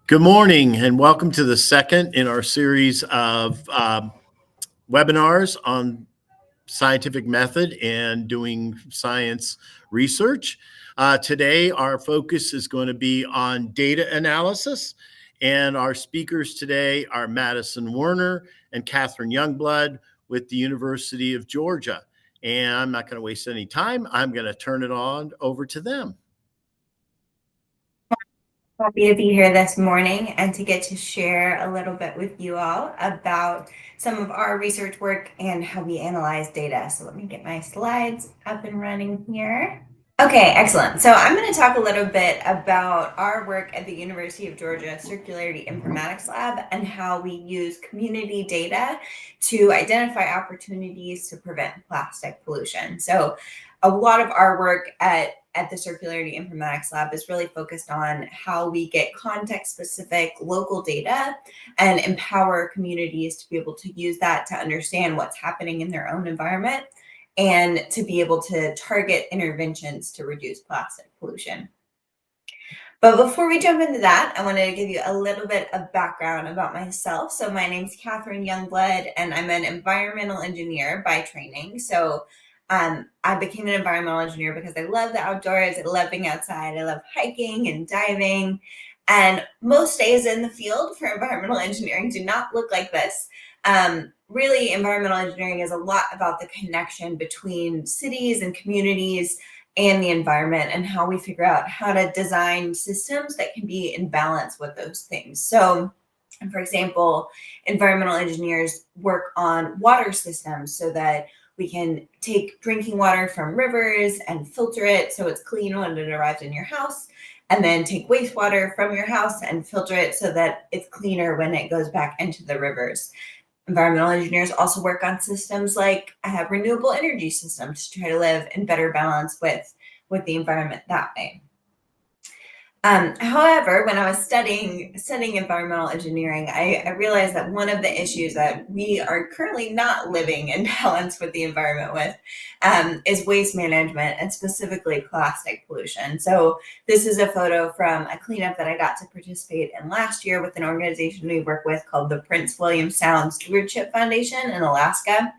Good morning and welcome to the second in our series of webinars on scientific method and doing science research. Today, our focus is going to be on data analysis, and our speakers today are Madison Werner and Kathryn Youngblood with the University of Georgia. And I'm not going to waste any time. I'm going to turn it on over to them. Happy to be here this morning and to get to share a little bit with you all about some of our research work and how we analyze data. So let me get my slides up and running here. Okay, excellent. So I'm going to talk a little bit about our work at the University of Georgia Circularity Informatics Lab and how we use community data to identify opportunities to prevent plastic pollution. So a lot of our work at the Circularity Informatics Lab is really focused on how we get context-specific local data and empower communities to be able to use that to understand what's happening in their own environment and to be able to target interventions to reduce plastic pollution. But before we jump into that, I wanted to give you a little bit of background about myself. So my name's Kathryn Youngblood, and I'm an environmental engineer by training. So I became an environmental engineer because I love the outdoors, I love being outside, I love hiking and diving. And most days in the field for environmental engineering do not look like this. Really, environmental engineering is a lot about the connection between cities and communities and the environment and how we figure out how to design systems that can be in balance with those things. So, for example, environmental engineers work on water systems so that we can take drinking water from rivers and filter it so it's clean when it arrives in your house, and then take wastewater from your house and filter it so that it's cleaner when it goes back into the rivers. Environmental engineers also work on systems like renewable energy systems to try to live in better balance with the environment that way. However, when I was studying environmental engineering, I realized that one of the issues that we are currently not living in balance with the environment with is waste management, and specifically plastic pollution. So this is a photo from a cleanup that I got to participate in last year with an organization we work with called the Prince William Sound Stewardship Foundation in Alaska.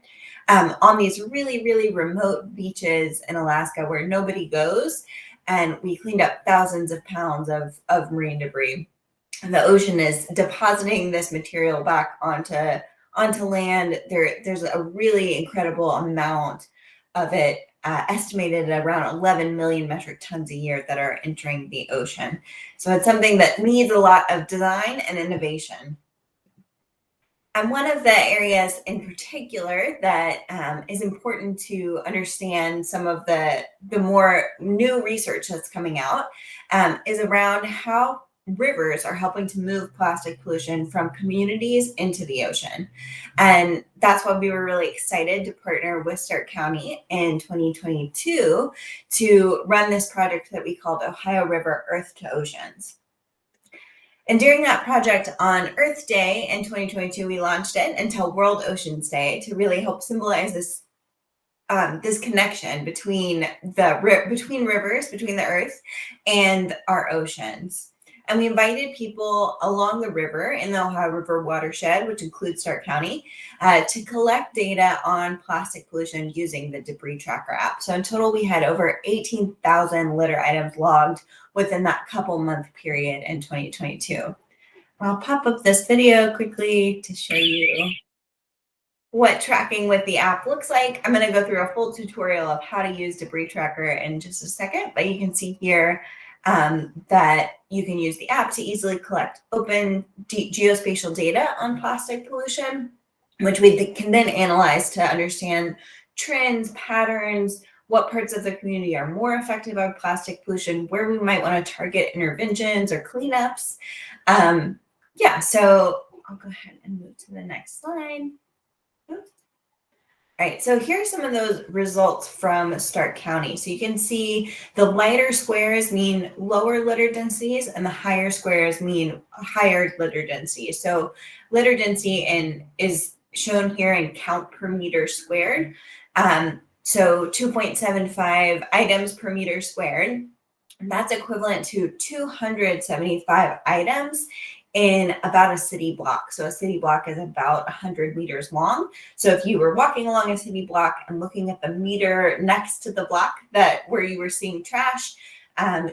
On these really, really remote beaches in Alaska where nobody goes. And we cleaned up thousands of pounds of marine debris. And the ocean is depositing this material back onto land. There's a really incredible amount of it, estimated at around 11 million metric tons a year that are entering the ocean. So it's something that needs a lot of design and innovation. And one of the areas in particular that is important to understand some of the more new research that's coming out is around how rivers are helping to move plastic pollution from communities into the ocean. And that's why we were really excited to partner with Stark County in 2022 to run this project that we called Ohio River Earth to Oceans. And during that project on Earth Day in 2022, we launched it until World Oceans Day to really help symbolize this this connection between rivers, between the Earth and our oceans. And we invited people along the river in the Ohio River watershed, which includes Stark County, to collect data on plastic pollution using the Debris Tracker app. So in total, we had over 18,000 litter items logged within that couple month period in 2022. I'll pop up this video quickly to show you what tracking with the app looks like. I'm going to go through a full tutorial of how to use Debris Tracker in just a second, but you can see here that you can use the app to easily collect open geospatial data on plastic pollution, which we can then analyze to understand trends, patterns, what parts of the community are more affected by plastic pollution, where we might want to target interventions or cleanups. So I'll go ahead and move to the next slide. Oops. All right, so here's some of those results from Stark County. So you can see the lighter squares mean lower litter densities and the higher squares mean higher litter density. So litter density is shown here in count per meter squared. So 2.75 items per meter squared. And that's equivalent to 275 items in about a city block. So a city block is about 100 meters long. So if you were walking along a city block and looking at the meter next to the block where you were seeing trash,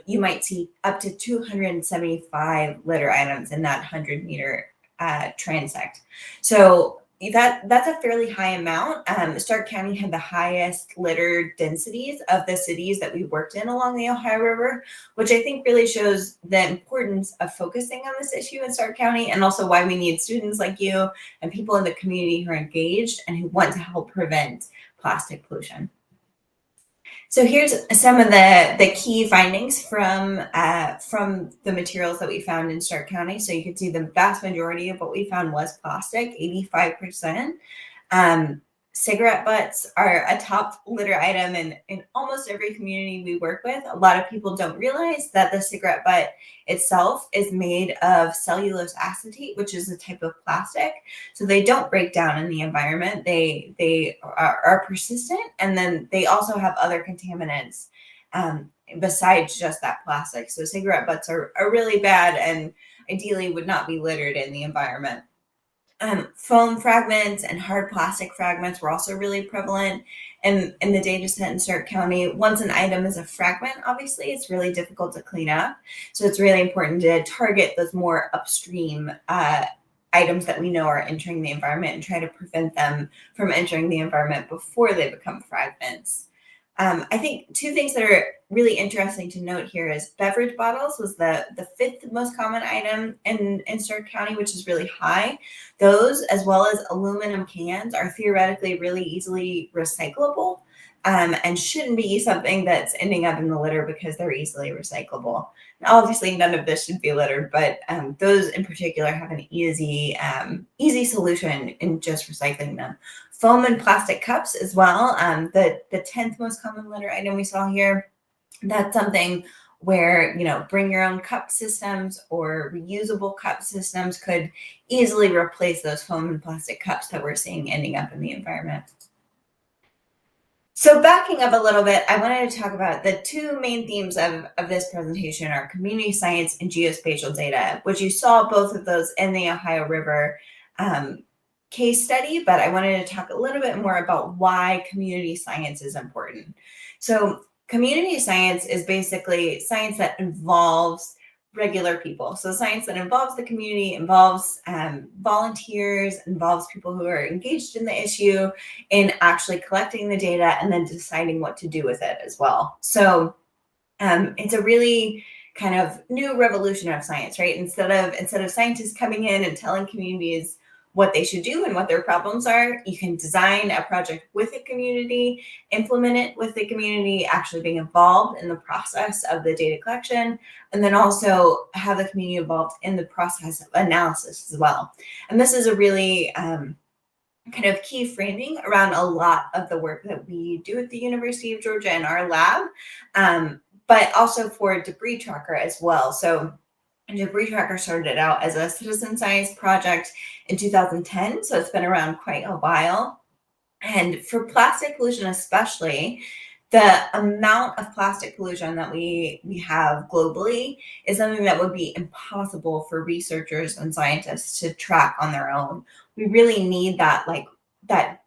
you might see up to 275 litter items in that 100-meter transect. So that's a fairly high amount. Stark County had the highest litter densities of the cities that we worked in along the Ohio River, which I think really shows the importance of focusing on this issue in Stark County, and also why we need students like you and people in the community who are engaged and who want to help prevent plastic pollution. So here's some of the key findings from the materials that we found in Stark County. So you can see the vast majority of what we found was plastic, 85%. Cigarette butts are a top litter item in almost every community we work with. A lot of people don't realize that the cigarette butt itself is made of cellulose acetate, which is a type of plastic. So they don't break down in the environment. They are persistent, and then they also have other contaminants besides just that plastic. So cigarette butts are really bad and ideally would not be littered in the environment. Foam fragments and hard plastic fragments were also really prevalent in the data set in Stark County. Once an item is a fragment, obviously, it's really difficult to clean up. So it's really important to target those more upstream items that we know are entering the environment and try to prevent them from entering the environment before they become fragments. I think two things that are really interesting to note here is beverage bottles was the fifth most common item in Stark County, which is really high. Those, as well as aluminum cans, are theoretically really easily recyclable and shouldn't be something that's ending up in the litter because they're easily recyclable. Now, obviously, none of this should be littered, but those in particular have an easy solution in just recycling them. Foam and plastic cups as well. The 10th most common litter item we saw here, that's something where, bring your own cup systems or reusable cup systems could easily replace those foam and plastic cups that we're seeing ending up in the environment. So backing up a little bit, I wanted to talk about the two main themes of this presentation are community science and geospatial data, which you saw both of those in the Ohio River case study, but I wanted to talk a little bit more about why community science is important. So community science is basically science that involves regular people. So science that involves the community, involves volunteers, involves people who are engaged in the issue in actually collecting the data and then deciding what to do with it as well. So it's a really kind of new revolution of science, right? Instead of scientists coming in and telling communities what they should do and what their problems are, you can design a project with the community, implement it with the community, actually being involved in the process of the data collection, and then also have the community involved in the process of analysis as well. And this is a really kind of key framing around a lot of the work that we do at the University of Georgia in our lab, but also for Debris Tracker as well. So Debris Tracker started out as a citizen science project in 2010, so it's been around quite a while. And for plastic pollution especially, the amount of plastic pollution that we have globally is something that would be impossible for researchers and scientists to track on their own. We really need that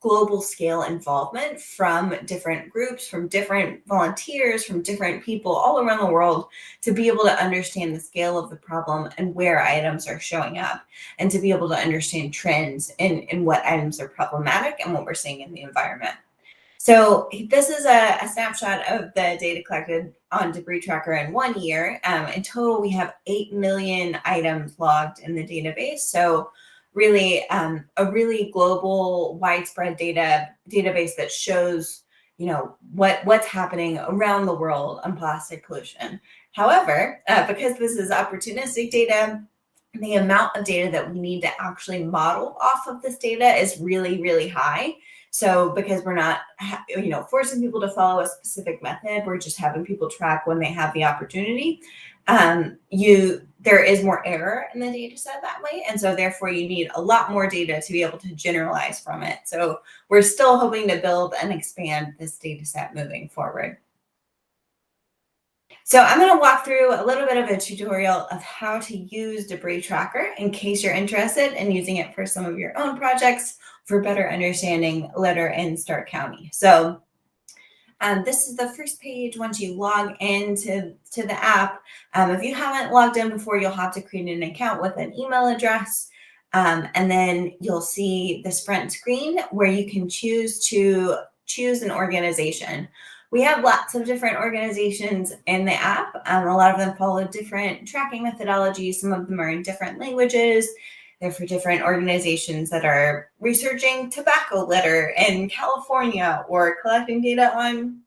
global scale involvement from different groups, from different volunteers, from different people all around the world to be able to understand the scale of the problem and where items are showing up, and to be able to understand trends in what items are problematic and what we're seeing in the environment. So this is a snapshot of the data collected on Debris Tracker in 1 year. In total, we have 8 million items logged in the database. So really a really global, widespread database that shows, what's happening around the world on plastic pollution. However, because this is opportunistic data, the amount of data that we need to actually model off of this data is really, really high. So because we're not, forcing people to follow a specific method, we're just having people track when they have the opportunity. There is more error in the data set that way. And so therefore you need a lot more data to be able to generalize from it. So we're still hoping to build and expand this data set moving forward. So I'm going to walk through a little bit of a tutorial of how to use Debris Tracker in case you're interested in using it for some of your own projects for better understanding litter in Stark County. So this is the first page once you log into the app. If you haven't logged in before, you'll have to create an account with an email address. And then you'll see this front screen where you can choose an organization. We have lots of different organizations in the app. A lot of them follow different tracking methodologies. Some of them are in different languages. They're for different organizations that are researching tobacco litter in California or collecting data on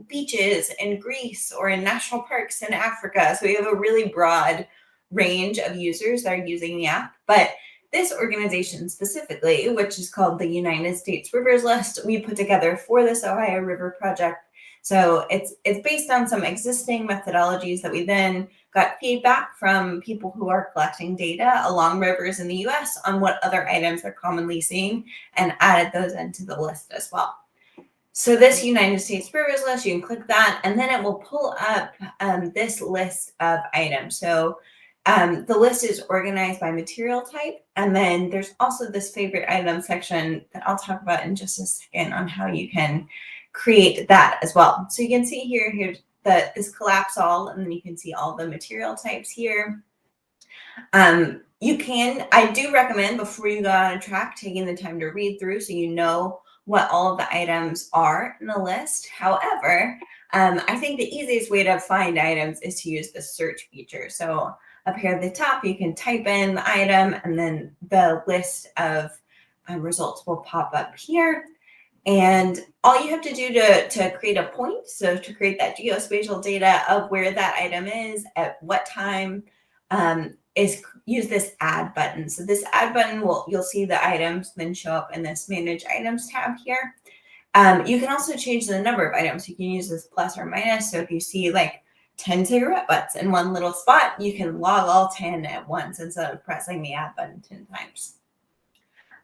beaches in Greece or in national parks in Africa. So we have a really broad range of users that are using the app. But this organization specifically, which is called the United States Rivers List, we put together for this Ohio River project. So it's based on some existing methodologies that we then got feedback from people who are collecting data along rivers in the US on what other items they're commonly seeing and added those into the list as well. So this United States Rivers List, you can click that, and then it will pull up this list of items. So the list is organized by material type, and then there's also this favorite item section that I'll talk about in just a second on how you can create that as well. So you can see here's this collapse all, and then you can see all the material types here. I do recommend before you go on a track, taking the time to read through so you know what all of the items are in the list. However, I think the easiest way to find items is to use the search feature. So up here at the top, you can type in the item and then the list of results will pop up here. And all you have to do to create a point, so to create that geospatial data of where that item is, at what time, is use this add button. So this add button you'll see the items then show up in this manage items tab here. You can also change the number of items. You can use this plus or minus. So if you see like 10 cigarette butts in one little spot, you can log all 10 at once instead of pressing the add button 10 times.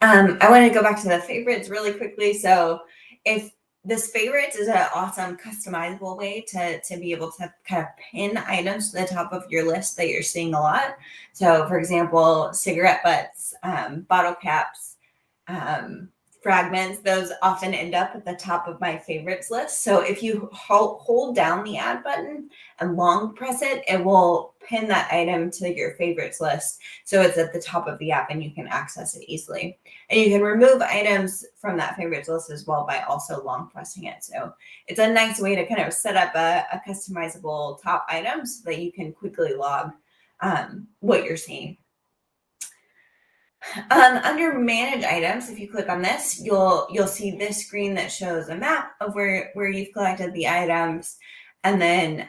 I want to go back to the favorites really quickly. So if this favorites is an awesome customizable way to be able to kind of pin items to the top of your list that you're seeing a lot. So for example, cigarette butts, bottle caps, fragments, those often end up at the top of my favorites list. So if you hold down the add button and long press it, it will pin that item to your favorites list. So it's at the top of the app and you can access it easily. And you can remove items from that favorites list as well by also long pressing it. So it's a nice way to kind of set up a customizable top item so that you can quickly log what you're seeing. Under manage items, if you click on this, you'll see this screen that shows a map of where you've collected the items, and then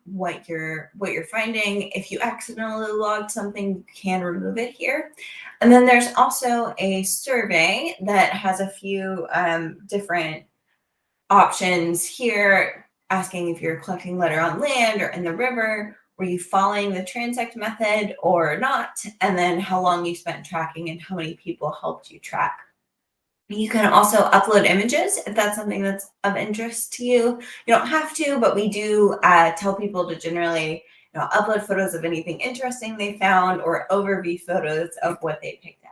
what you're finding. If you accidentally logged something, you can remove it here. And then there's also a survey that has a few different options here, asking if you're collecting litter on land or in the river. Were you following the transect method or not? And then how long you spent tracking and how many people helped you track. You can also upload images if that's something that's of interest to you. You don't have to, but we do tell people to generally upload photos of anything interesting they found or overview photos of what they picked up.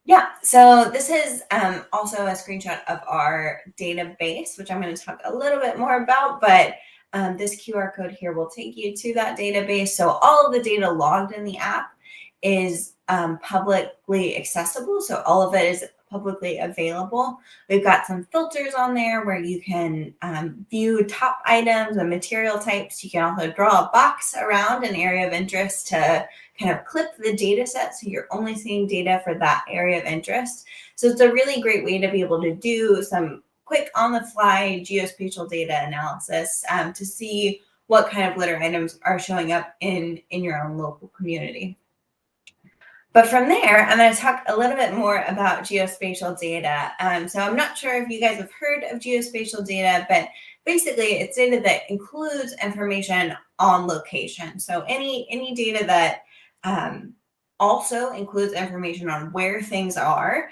Yeah, so this is also a screenshot of our database, which I'm going to talk a little bit more about, but this QR code here will take you to that database. So all of the data logged in the app is publicly accessible. So all of it is publicly available. We've got some filters on there where you can view top items and material types. You can also draw a box around an area of interest to kind of clip the data set so you're only seeing data for that area of interest. So it's a really great way to be able to do some quick on-the-fly geospatial data analysis to see what kind of litter items are showing up in your own local community. But from there, I'm going to talk a little bit more about geospatial data. So I'm not sure if you guys have heard of geospatial data, but basically it's data that includes information on location. So any data that also includes information on where things are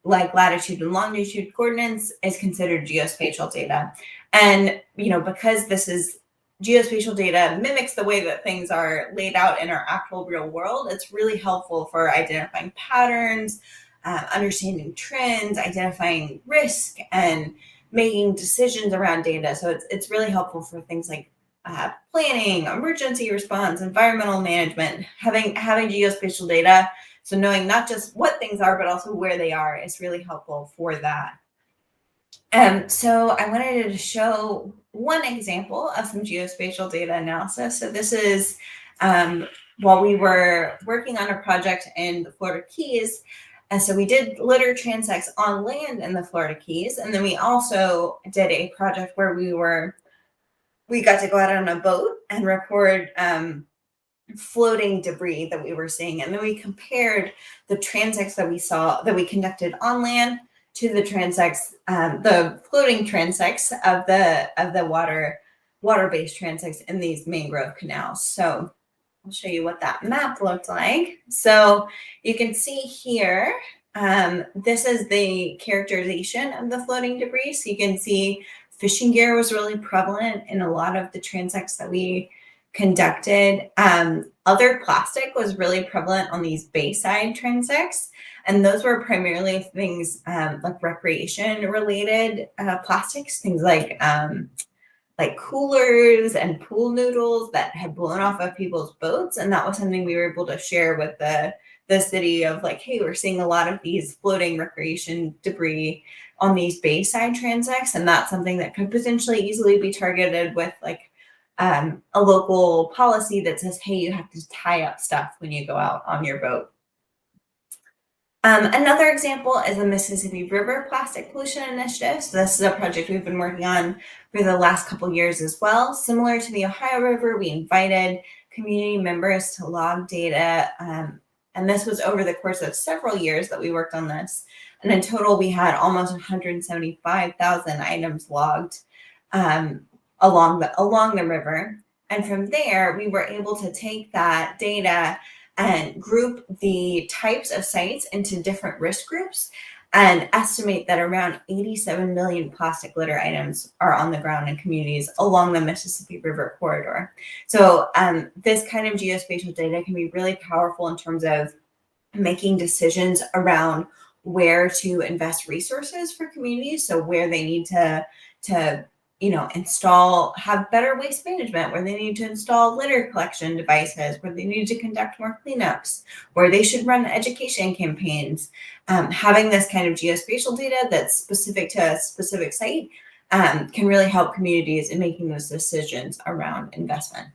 like latitude and longitude coordinates is considered geospatial data. And, because this is geospatial data mimics the way that things are laid out in our actual real world, it's really helpful for identifying patterns, understanding trends, identifying risk, and making decisions around data. So it's really helpful for things like planning, emergency response, environmental management. Having geospatial data, so knowing not just what things are, but also where they are, is really helpful for that. So I wanted to show one example of some geospatial data analysis. So this is while we were working on a project in the Florida Keys. And so we did litter transects on land in the Florida Keys. And then we also did a project where we got to go out on a boat and record floating debris that we were seeing. And then we compared the transects that we conducted on land to the transects, the floating transects of the water-based transects in these mangrove canals. So I'll show you what that map looked like. So you can see here, this is the characterization of the floating debris. So you can see fishing gear was really prevalent in a lot of the transects that we conducted. Other plastic was really prevalent on these bayside transects, and those were primarily things like recreation related plastics, things like coolers and pool noodles that had blown off of people's boats. And that was something we were able to share with the city of like, hey, we're seeing a lot of these floating recreation debris on these bayside transects, and that's something that could potentially easily be targeted with like a local policy that says, hey, you have to tie up stuff when you go out on your boat. Another example is the Mississippi River Plastic Pollution Initiative. So this is a project we've been working on for the last couple of years as well. Similar to the Ohio River, we invited community members to log data. And this was over the course of several years that we worked on this. And in total, we had almost 175,000 items logged along the river. And from there, we were able to take that data and group the types of sites into different risk groups and estimate that around 87 million plastic litter items are on the ground in communities along the Mississippi River corridor. So this kind of geospatial data can be really powerful in terms of making decisions around where to invest resources for communities. So where they need to have better waste management, where they need to install litter collection devices, where they need to conduct more cleanups, where they should run education campaigns. Having this kind of geospatial data that's specific to a specific site can really help communities in making those decisions around investment.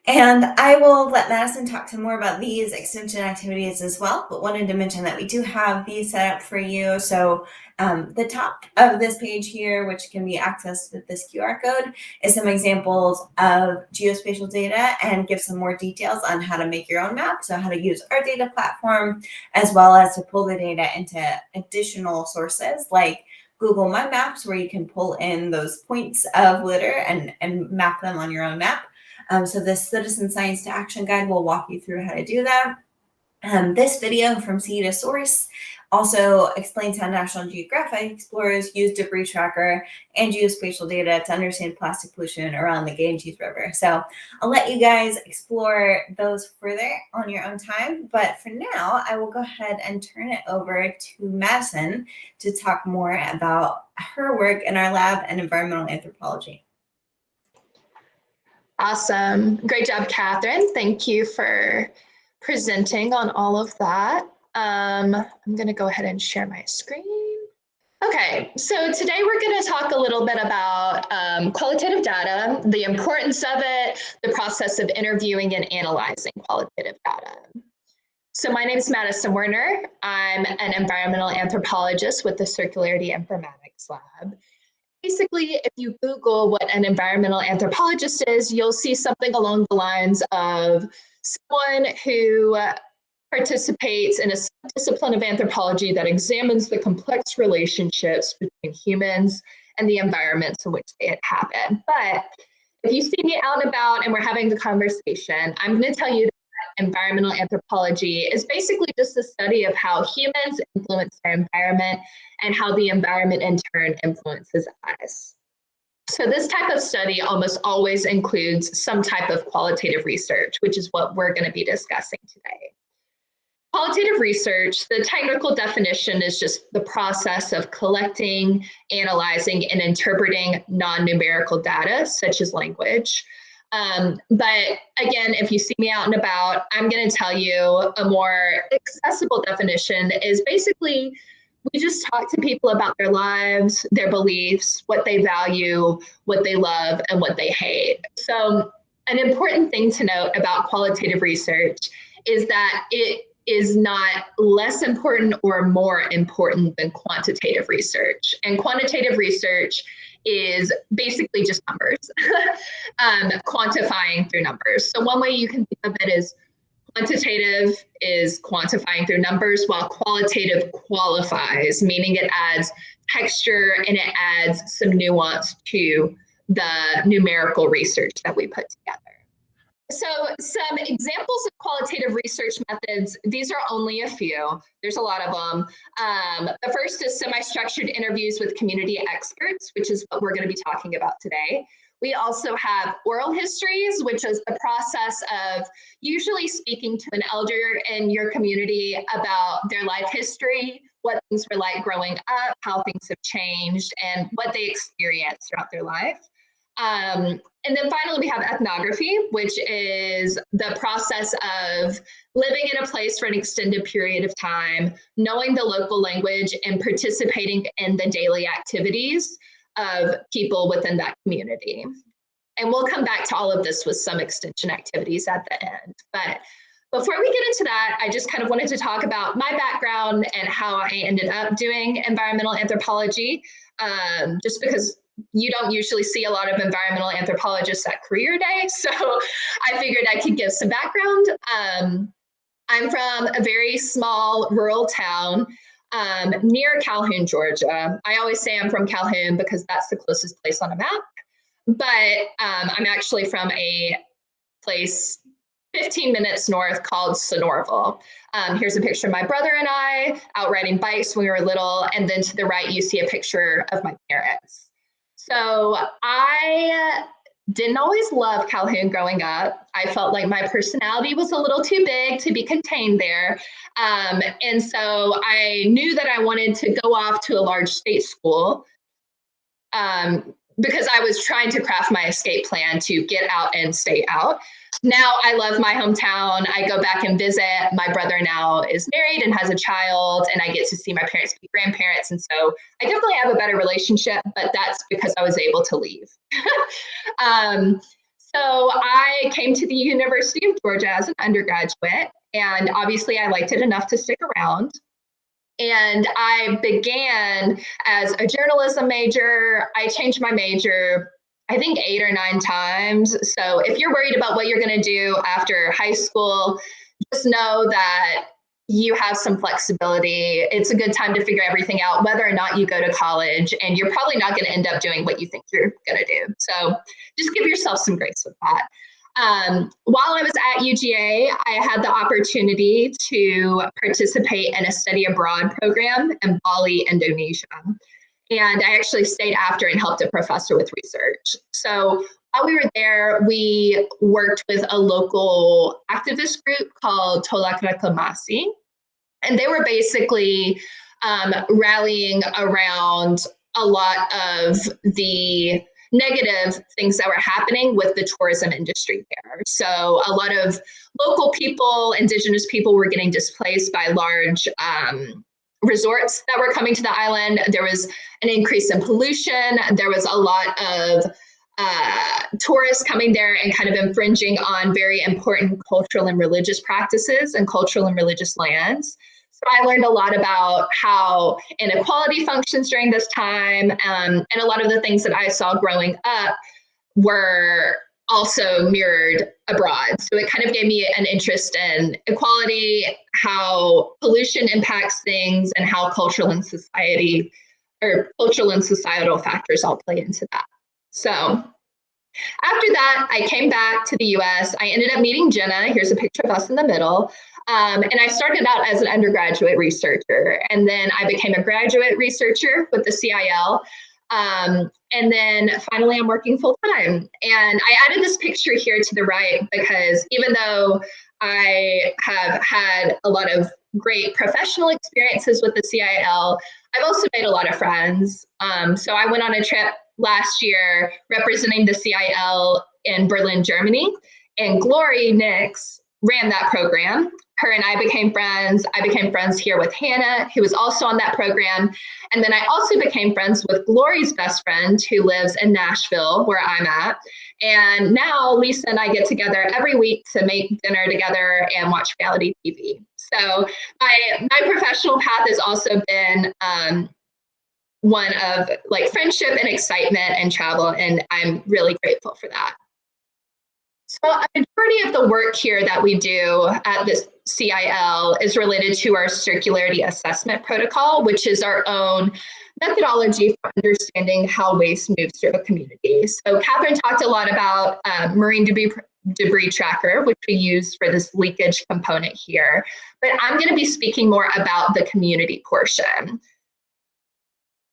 And I will let Madison talk some more about these extension activities as well, but wanted to mention that we do have these set up for you. So the top of this page here, which can be accessed with this QR code, is some examples of geospatial data and give some more details on how to make your own map. So how to use our data platform, as well as to pull the data into additional sources like Google My Maps, where you can pull in those points of litter and map them on your own map. So this Citizen Science to Action Guide will walk you through how to do that. This video from Sea to Source also explains how National Geographic explorers use debris tracker and geospatial data to understand plastic pollution around the Ganges River. So I'll let you guys explore those further on your own time. But for now, I will go ahead and turn it over to Madison to talk more about her work in our lab and environmental anthropology. Awesome. Great job, Kathryn. Thank you for presenting on all of that. I'm going to go ahead and share my screen. Okay, so today we're going to talk a little bit about qualitative data, the importance of it, the process of interviewing and analyzing qualitative data. So my name is Madison Werner. I'm an environmental anthropologist with the Circularity Informatics Lab. Basically, if you Google what an environmental anthropologist is, you'll see something along the lines of someone who participates in a discipline of anthropology that examines the complex relationships between humans and the environments in which they happen. But if you see me out and about and we're having the conversation, I'm going to tell you that environmental anthropology is basically just the study of how humans influence their environment and how the environment in turn influences us. So this type of study almost always includes some type of qualitative research, which is what we're going to be discussing today. Qualitative research, the technical definition is just the process of collecting, analyzing, and interpreting non-numerical data, such as language. But again, if you see me out and about, I'm going to tell you a more accessible definition is basically we just talk to people about their lives, their beliefs, what they value, what they love, and what they hate. So an important thing to note about qualitative research is that it is not less important or more important than quantitative research. And quantitative research is basically just numbers, quantifying through numbers. So one way you can think of it is quantitative is quantifying through numbers, while qualitative qualifies, meaning it adds texture and it adds some nuance to the numerical research that we put together. So some examples of qualitative research methods, these are only a few. There's a lot of them. The first is semi-structured interviews with community experts, which is what we're going to be talking about today. We also have oral histories, which is the process of usually speaking to an elder in your community about their life history, what things were like growing up, how things have changed, and what they experienced throughout their life. And then finally, we have ethnography, which is the process of living in a place for an extended period of time, knowing the local language, and participating in the daily activities of people within that community. And we'll come back to all of this with some extension activities at the end. But before we get into that, I just kind of wanted to talk about my background and how I ended up doing environmental anthropology, just because you don't usually see a lot of environmental anthropologists at career day. So I figured I could give some background. I'm from a very small rural town near Calhoun, Georgia. I always say I'm from Calhoun because that's the closest place on a map. But I'm actually from a place 15 minutes north called Sonoraville. Here's a picture of my brother and I out riding bikes when we were little. And then to the right, you see a picture of my parents. So I didn't always love Calhoun growing up. I felt like my personality was a little too big to be contained there. And so I knew that I wanted to go off to a large state school because I was trying to craft my escape plan to get out and stay out. Now I love my hometown. I go back and visit. My brother now is married and has a child, and I get to see my parents be grandparents. And so I definitely have a better relationship, but that's because I was able to leave. So I came to the University of Georgia as an undergraduate, and obviously I liked it enough to stick around. And I began as a journalism major. I changed my major, I think 8 or 9 times. So if you're worried about what you're going to do after high school, just know that you have some flexibility. It's a good time to figure everything out, whether or not you go to college, and you're probably not going to end up doing what you think you're going to do. So just give yourself some grace with that. While I was at UGA, I had the opportunity to participate in a study abroad program in Bali, Indonesia. And I actually stayed after and helped a professor with research. So while we were there, we worked with a local activist group called Tolak Reklamasi. And they were basically rallying around a lot of the negative things that were happening with the tourism industry there. So a lot of local people, indigenous people, were getting displaced by large resorts that were coming to the island. There was an increase in pollution. There was a lot of tourists coming there and kind of infringing on very important cultural and religious practices and cultural and religious lands. So I learned a lot about how inequality functions during this time, and a lot of the things that I saw growing up were also mirrored abroad. So it kind of gave me an interest in equality, how pollution impacts things, and how cultural and societal factors all play into that. So After that, I came back to the US. I ended up meeting Jenna. Here's a picture of us in the middle. And I started out as an undergraduate researcher, and then I became a graduate researcher with the CIL. And then finally, I'm working full time. And I added this picture here to the right because even though I have had a lot of great professional experiences with the CIL, I've also made a lot of friends. So I went on a trip last year representing the CIL in Berlin, Germany, and Glory Nix ran that program. Her and I became friends. I became friends here with Hannah, who was also on that program. And then I also became friends with Glory's best friend, who lives in Nashville, where I'm at. And now Lisa and I get together every week to make dinner together and watch reality TV. So my professional path has also been one of like friendship and excitement and travel, and I'm really grateful for that. So a majority of the work here that we do at this CIL is related to our circularity assessment protocol, which is our own methodology for understanding how waste moves through a community. So Kathryn talked a lot about marine debris tracker, which we use for this leakage component here, but I'm going to be speaking more about the community portion.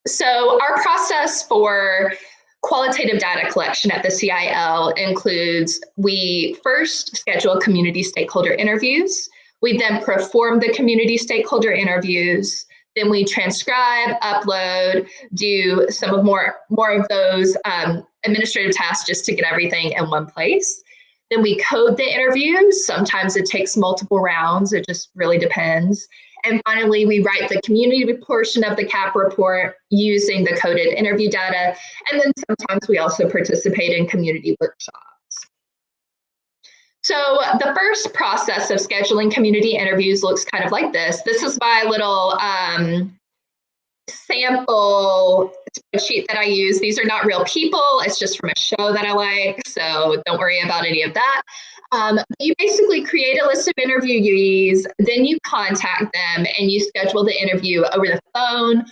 So our process for qualitative data collection at the CIL includes we first schedule community stakeholder interviews. We then perform the community stakeholder interviews. Then we transcribe, upload, do some of more of those administrative tasks just to get everything in one place. Then we code the interviews. Sometimes it takes multiple rounds. It just really depends. And finally, we write the community portion of the CAP report using the coded interview data. And then sometimes we also participate in community workshops. So the first process of scheduling community interviews looks kind of like this. This is my little sample spreadsheet that I use. These are not real people. It's just from a show that I like. So don't worry about any of that. You basically create a list of interviewees, then you contact them and you schedule the interview over the phone,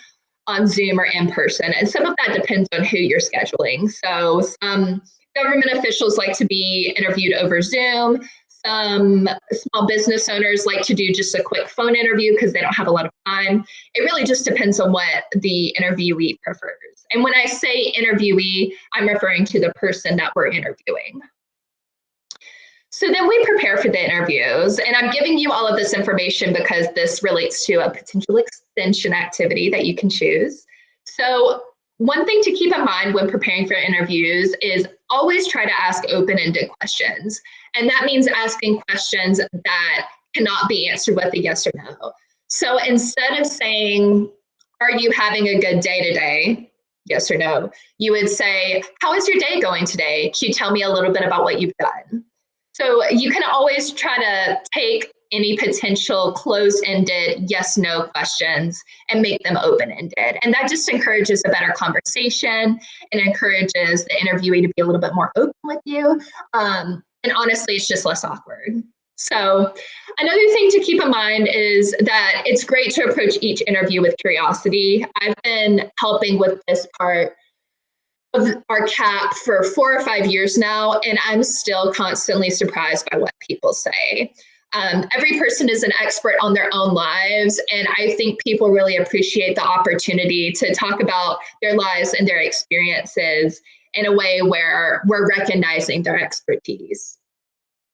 on Zoom, or in person. And some of that depends on who you're scheduling. So some government officials like to be interviewed over Zoom. Some small business owners like to do just a quick phone interview because they don't have a lot of time. It really just depends on what the interviewee prefers. And when I say interviewee, I'm referring to the person that we're interviewing. So then we prepare for the interviews, and I'm giving you all of this information because this relates to a potential extension activity that you can choose. So one thing to keep in mind when preparing for interviews is always try to ask open-ended questions. And that means asking questions that cannot be answered with a yes or no. So instead of saying, are you having a good day today? Yes or no. You would say, how is your day going today? Can you tell me a little bit about what you've done? So you can always try to take any potential closed-ended yes/no questions and make them open-ended. And that just encourages a better conversation and encourages the interviewee to be a little bit more open with you. And honestly, it's just less awkward. So another thing to keep in mind is that it's great to approach each interview with curiosity. I've been helping with this part of our CAP for 4 or 5 years now, and I'm still constantly surprised by what people say. Every person is an expert on their own lives, and I think people really appreciate the opportunity to talk about their lives and their experiences in a way where we're recognizing their expertise.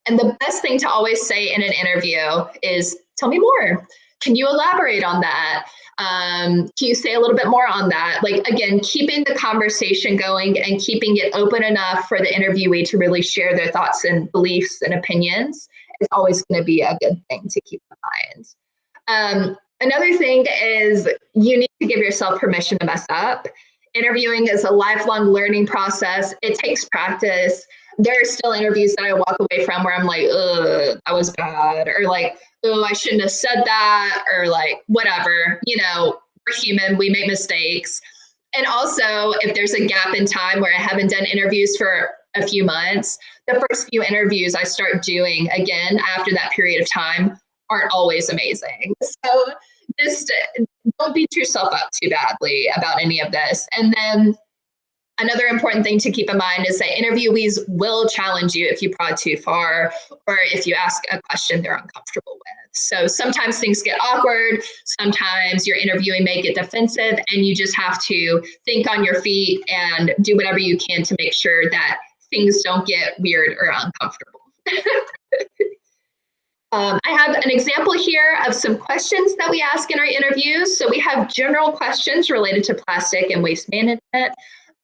And the best thing to always say in an interview is, tell me more. Can you elaborate on that? Can you say a little bit more on that? Like, again, keeping the conversation going and keeping it open enough for the interviewee to really share their thoughts and beliefs and opinions is always going to be a good thing to keep in mind. Another thing is you need to give yourself permission to mess up. Interviewing is a lifelong learning process. It takes practice. There are still interviews that I walk away from where I'm like, ugh, that was bad, or like, oh, I shouldn't have said that, or like, whatever, you know, we're human, we make mistakes. And also, if there's a gap in time where I haven't done interviews for a few months, the first few interviews I start doing again after that period of time aren't always amazing. So just don't beat yourself up too badly about any of this. And then Another important thing to keep in mind is that interviewees will challenge you if you prod too far or if you ask a question they're uncomfortable with. So sometimes things get awkward, sometimes your interviewee may get defensive, and you just have to think on your feet and do whatever you can to make sure that things don't get weird or uncomfortable. I have an example here of some questions that we ask in our interviews. So we have general questions related to plastic and waste management.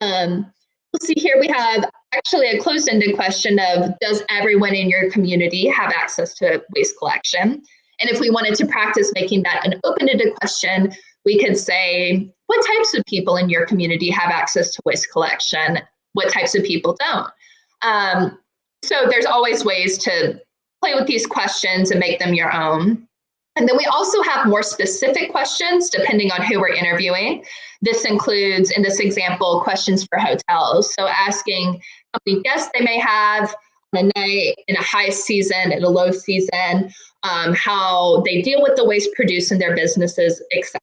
Let's see here, we have actually a closed-ended question of, does everyone in your community have access to waste collection? And if we wanted to practice making that an open-ended question, we could say, what types of people in your community have access to waste collection? What types of people don't? So there's always ways to play with these questions and make them your own. And then we also have more specific questions depending on who we're interviewing. This includes, in this example, questions for hotels. So asking how many guests they may have on a night, in a high season, in a low season, how they deal with the waste produced in their businesses, etc.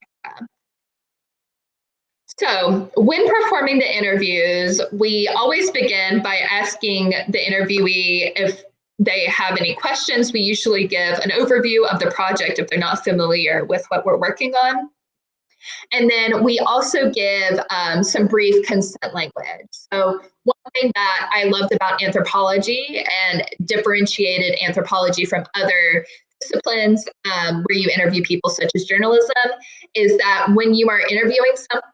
So when performing the interviews, we always begin by asking the interviewee if they have any questions. We usually give an overview of the project if they're not familiar with what we're working on. And then we also give some brief consent language. So one thing that I loved about anthropology and differentiated anthropology from other disciplines where you interview people such as journalism is that when you are interviewing someone,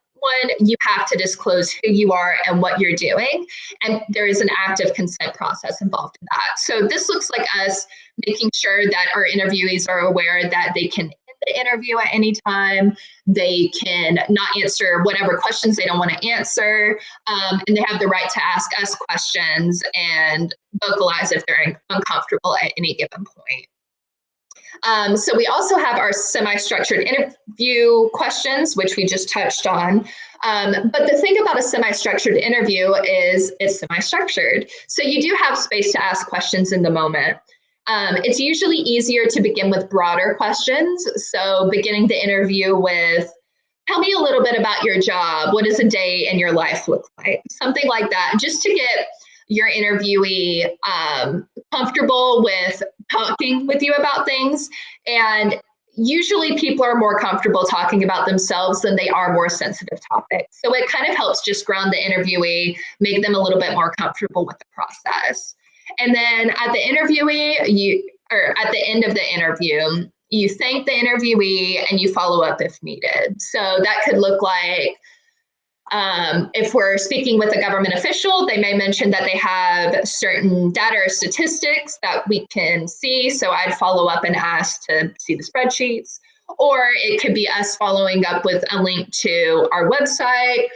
you have to disclose who you are and what you're doing. And there is an active consent process involved in that. So this looks like us making sure that our interviewees are aware that they can end the interview at any time. They can not answer whatever questions they don't want to answer. And they have the right to ask us questions and vocalize if they're uncomfortable at any given point. So we also have our semi-structured interview questions, which we just touched on. But the thing about a semi-structured interview is it's semi-structured. So you do have space to ask questions in the moment. It's usually easier to begin with broader questions. So beginning the interview with, tell me a little bit about your job. What does a day in your life look like? Something like that, just to get your interviewee comfortable with talking with you about things. And usually people are more comfortable talking about themselves than they are more sensitive topics. So it kind of helps just ground the interviewee, make them a little bit more comfortable with the process. And then at the at the end of the interview, you thank the interviewee and you follow up if needed. So that could look like, if we're speaking with a government official, they may mention that they have certain data or statistics that we can see. So I'd follow up and ask to see the spreadsheets. Or it could be us following up with a link to our website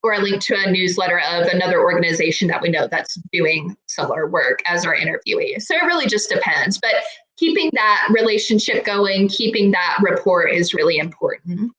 or a link to a newsletter of another organization that we know that's doing similar work as our interviewee. So it really just depends. But keeping that relationship going, keeping that rapport is really important.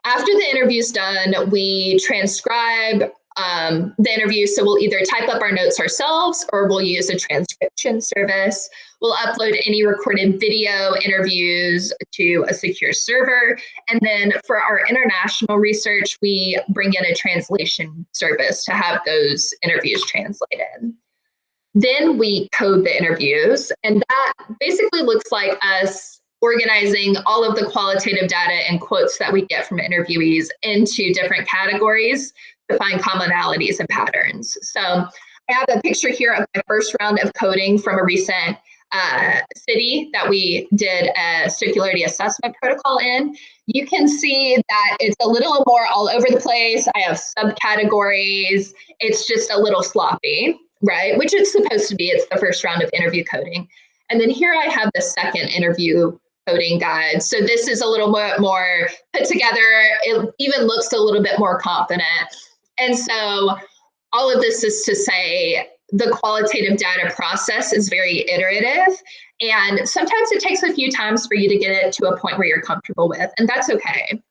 After the interview's done, we transcribe the interview. So we'll either type up our notes ourselves or we'll use a transcription service. We'll upload any recorded video interviews to a secure server. And then for our international research, we bring in a translation service to have those interviews translated. Then we code the interviews, and that basically looks like us organizing all of the qualitative data and quotes that we get from interviewees into different categories to find commonalities and patterns. So I have a picture here of my first round of coding from a recent city that we did a circularity assessment protocol in. You can see that it's a little more all over the place. I have subcategories. It's just a little sloppy, right? Which it's supposed to be. It's the first round of interview coding. And then here I have the second interview coding guide. So this is a little bit more put together. It even looks a little bit more confident. And so all of this is to say the qualitative data process is very iterative. And sometimes it takes a few times for you to get it to a point where you're comfortable with, and that's okay.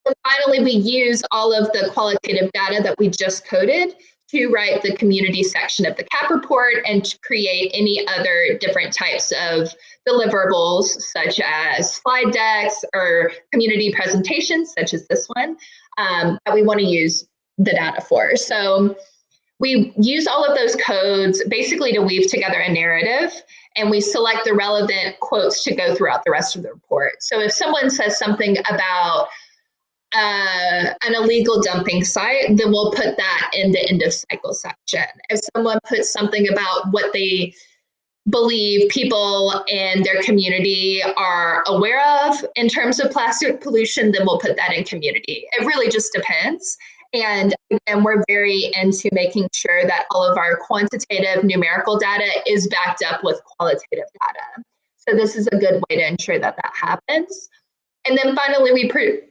And finally, we use all of the qualitative data that we just coded to write the community section of the CAP report and to create any other different types of deliverables such as slide decks or community presentations such as this one that we want to use the data for. So we use all of those codes basically to weave together a narrative, and we select the relevant quotes to go throughout the rest of the report. So if someone says something about an illegal dumping site, then we'll put that in the end of cycle section. If someone puts something about what they believe people in their community are aware of in terms of plastic pollution, then we'll put that in community. It really just depends. And we're very into making sure that all of our quantitative numerical data is backed up with qualitative data. So this is a good way to ensure that that happens. And then finally, we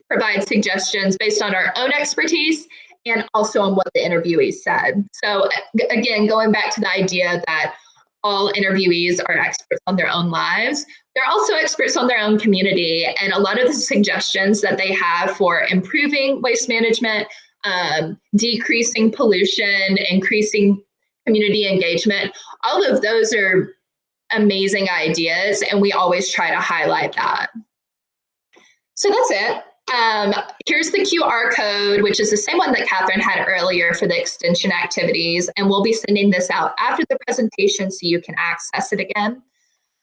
provide suggestions based on our own expertise and also on what the interviewee said. So again, going back to the idea that all interviewees are experts on their own lives, they're also experts on their own community. And a lot of the suggestions that they have for improving waste management, decreasing pollution, increasing community engagement, all of those are amazing ideas, and we always try to highlight that. So that's it. Here's the QR code, which is the same one that Kathryn had earlier for the extension activities, and we'll be sending this out after the presentation so you can access it again.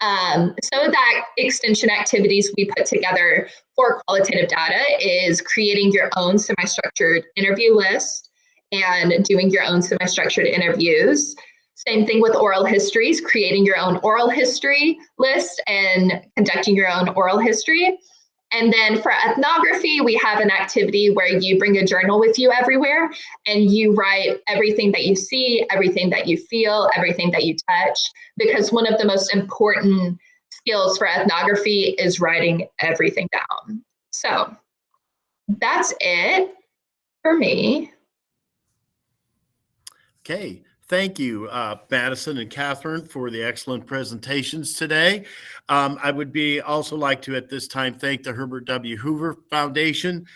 So that extension activities we put together for qualitative data is creating your own semi-structured interview list and doing your own semi-structured interviews. Same thing with oral histories, creating your own oral history list and conducting your own oral history. And then for ethnography, we have an activity where you bring a journal with you everywhere and you write everything that you see, everything that you feel, everything that you touch, because one of the most important skills for ethnography is writing everything down. So that's it for me. Okay. Thank you, Madison and Kathryn, for the excellent presentations today. I would also like to, at this time, thank the Herbert W. Hoover Foundation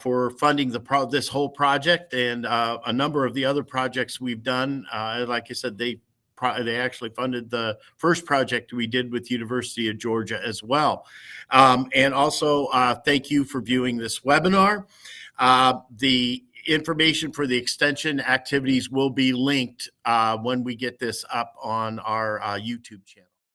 for funding this whole project and a number of the other projects we've done. Like I said, they actually funded the first project we did with University of Georgia as well. And also, thank you for viewing this webinar. The information for the extension activities will be linked when we get this up on our YouTube channel.